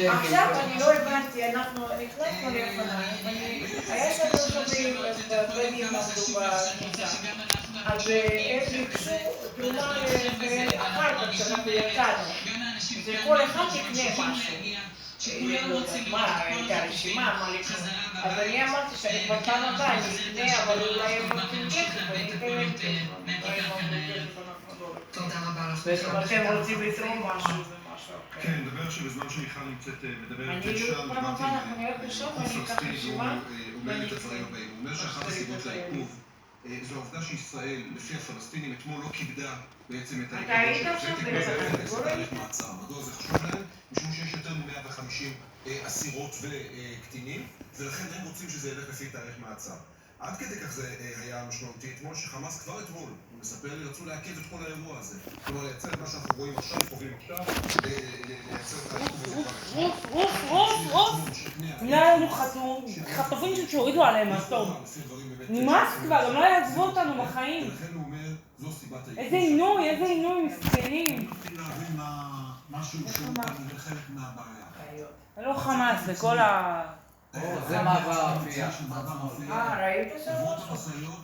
עכשיו אני לא הבנתי, אנחנו נכנסנו לפניי, היה שם תושבים בבנים עמדו בכניסה, אז הם ביקשו תרומה אחר כך שאנחנו יצאנו, וכל אחד יקנה משהו. מה, הייתה רשימה, מה לקנות. אז אני אמרתי שאני כבר פעם הבאה אני אקנה, אבל אולי הם רוצים כסף, אני אתן להם כסף. אולי הם רוצים כסף, אנחנו לא. תודה רבה לך. ואתם רוצים לתרום משהו ומשהו. כן, נדבר שבזמן שמיכל נמצאת מדברת שם, פעם הבאה אנחנו נלך לשם ואני אקח רשימה. הוא אומר את הדברים הבאים, הוא אומר שאחת הסיבות לעיכוב זו העובדה שישראל, לפי הפלסטינים, אתמול לא כיבדה בעצם את אתה היית עכשיו תהליך מעצר. מדוע זה חשוב להם? משום שיש יותר מ-150 אסירות וקטינים, ולכן הם רוצים שזה ילך לפי תאריך מעצר. עד כדי כך זה היה משמעותי אתמול, שחמאס כבר אתמול, הוא מספר לי, רצו לעכב את כל האירוע הזה. כלומר, לייצר את מה שאנחנו רואים עכשיו, חווים עכשיו, לייצר את העיכוב הזה. נהיה לנו חטופים שהורידו עליהם, אז טוב. נמאס כבר, גם לא יעזבו אותנו בחיים. ולכן הוא אומר, זו סיבת העיכוב. איזה עינוי, מסכנים. רציתי להבין משהו שהוא כנראה חלק מהבעיה. זה לא חמאס, זה כל ה... זה מעבר אפייה. ראית שם משהו?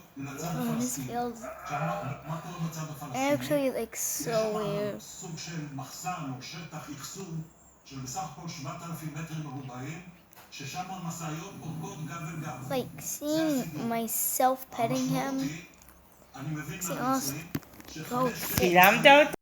Actually, like, so weird. סוג של מחסן או שטח אחסון של בסך הכל 7,000 מטרים מרובעים, ששם המשאיות עוברות גב אל גב. Like, seeing myself petting him, אני מבין it's מהמצרים awesome. Go צילמת אותו?